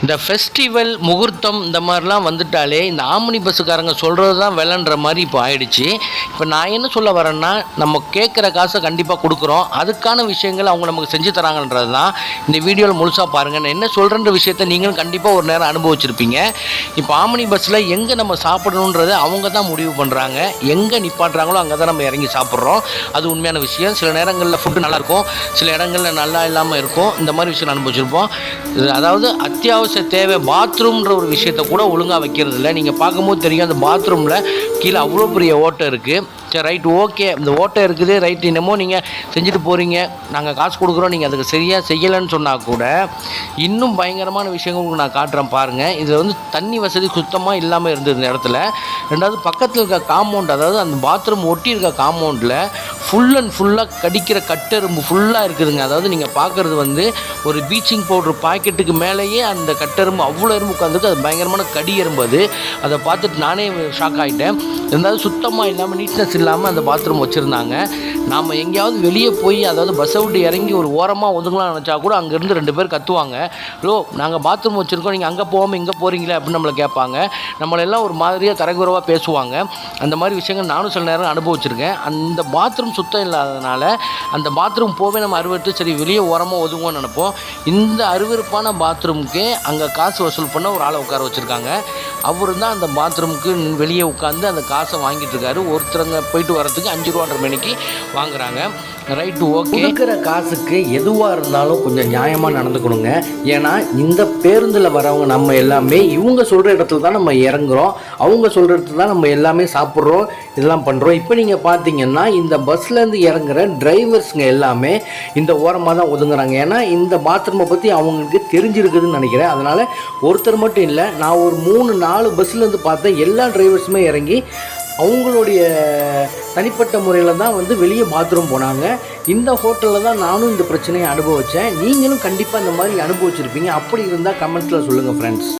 இந்த ஃபெஸ்டிவல் முகூர்த்தம் இந்த மாதிரிலாம் வந்துட்டாலே இந்த ஆம்னி பஸ்ஸுக்காரங்க சொல்கிறது தான் விலைன்ற மாதிரி இப்போ ஆயிடுச்சு. இப்போ நான் என்ன சொல்ல வரேன்னா, நம்ம கேட்குற காசை கண்டிப்பாக கொடுக்குறோம், அதுக்கான விஷயங்கள் அவங்க நமக்கு செஞ்சு தராங்கன்றது தான் இந்த வீடியோவில் முழுசாக பாருங்கள். நான் என்ன சொல்கிறேன்ற விஷயத்த நீங்களும் கண்டிப்பாக ஒரு நேரம் அனுபவிச்சிருப்பீங்க. இப்போ ஆம்னி பஸ்ஸில் எங்கே நம்ம சாப்பிடணுன்றது அவங்க தான் முடிவு பண்ணுறாங்க. எங்கே நிப்பாட்டுறாங்களோ அங்கே தான் நம்ம இறங்கி சாப்பிட்றோம். அது உண்மையான விஷயம். சில நேரங்களில் ஃபுட்டு நல்லாயிருக்கும், சில இடங்களில் நல்லா இல்லாமல் இருக்கும். இந்த மாதிரி விஷயம் அனுபவிச்சிருப்போம். அதாவது அத்தியாவசிய தேவை பாத்ரூம்ன்ற ஒரு விஷயத்த கூட ஒழுங்காக வைக்கிறது இல்லை. நீங்கள் பார்க்கும்போது தெரியும், அந்த பாத்ரூமில் கீழே அவ்வளோ பெரிய ஓட்டை இருக்குது. சரி, ரைட், ஓகே, இந்த ஓட்டை இருக்குது, ரைட், என்னமோ நீங்கள் செஞ்சுட்டு போகிறீங்க, நாங்கள் காசு கொடுக்குறோம், நீங்கள் அதுக்கு சரியாக செய்யலைன்னு சொன்னால் கூட இன்னும் பயங்கரமான விஷயங்கள் நான் காட்டுறேன் பாருங்கள். இதில் தண்ணி வசதி சுத்தமாக இல்லாமல் இருந்தது இந்த இடத்துல. ரெண்டாவது, பக்கத்தில் இருக்க காம்பவுண்ட், அதாவது அந்த பாத்ரூம் ஒட்டி இருக்க காம்பவுண்டில் ஃபுல் அண்ட் ஃபுல்லாக கடிக்கிற கட்டெரும்பு ஃபுல்லாக இருக்குதுங்க. அதாவது நீங்கள் பார்க்குறது ஒரு பீச்சிங் பவுடர் பாக்கெட்டுக்கு மேலேயே அந்த கட்டெரும்பு அவ்வளோ எறும்பு உட்காந்துருக்கு. அது பயங்கரமான கடி எறும்பு. அதை பார்த்துட்டு நானே ஷாக் ஆகிட்டேன். இருந்தாலும் சுத்தமாக இல்லாமல், நீட்னஸ் இல்லாமல் அந்த பாத்ரூம் வச்சுருந்தாங்க. நாம் எங்கேயாவது வெளியே போய், அதாவது பஸ்ஸை விட்டு இறங்கி ஒரு ஓரமாக ஒதுங்கலாம் நினச்சா கூட அங்கேருந்து 2 பேர் கத்துவாங்க, லோ நாங்கள் பாத்ரூம் வச்சுருக்கோம், நீங்கள் அங்கே போகாமல் இங்கே போகிறீங்களே அப்படின்னு நம்மளை கேட்பாங்க. நம்மளெல்லாம் ஒரு மாதிரியாக தரக்குறைவாக பேசுவாங்க. அந்த மாதிரி விஷயங்கள் நானும் சில நேரம் அனுபவிச்சிருக்கேன். அந்த பாத்ரூம் சுத்தம் இல்லாததுனால அந்த பாத்ரூம் போவே நம்ம அருவறுத்து சரி வெளியே ஓரமாக ஒதுங்குவோம்னு நினைப்போம். இந்த அருவருப்பான பாத்ரூமுக்கே அங்கே காசு வசூல் பண்ண ஒரு ஆளை உட்கார வச்சுருக்காங்க. அவரு தான் அந்த பாத்ரூமுக்கு வெளியே உட்காந்து அந்த காசை வாங்கிட்டு இருக்காரு. ஒருத்தருங்க போயிட்டு வரத்துக்கு 5 ரூபான்ற மணிக்கு வாங்குறாங்க. Right, okay. இருக்கிற காசுக்கு எதுவாக இருந்தாலும் கொஞ்சம் நியாயமாக நடந்துக்கணுங்க. ஏன்னா இந்த பேருந்தில் வரவங்க நம்ம எல்லாமே இவங்க சொல்கிற இடத்துல தான் நம்ம இறங்குறோம், அவங்க சொல்கிற இடத்துல தான் நம்ம எல்லாமே சாப்பிட்றோம், இதெல்லாம் பண்ணுறோம். இப்போ நீங்கள் பார்த்தீங்கன்னா இந்த பஸ்லேருந்து இறங்குற டிரைவர்ஸுங்க எல்லாமே இந்த ஓரமாக தான் ஒதுங்குறாங்க. ஏன்னா இந்த பாத்ரூமை பற்றி அவங்களுக்கு தெரிஞ்சிருக்குதுன்னு நினைக்கிறேன். அதனால் ஒருத்தர் மட்டும் இல்லை, நான் ஒரு 3-4 பஸ்லேருந்து பார்த்தேன். எல்லா டிரைவர்ஸுமே இறங்கி அவங்களுடைய தனிப்பட்ட முறையில் தான் வெளியே பாத்ரூம் போனாங்க. இந்த ஹோட்டலில் தான் நானும் இந்த பிரச்சனையை அனுபவித்தேன். நீங்களும் கண்டிப்பாக இந்த மாதிரி அனுபவிச்சிருப்பீங்க. அப்படி இருந்தால் கமெண்ட்ஸில் சொல்லுங்கள் ஃப்ரெண்ட்ஸ்.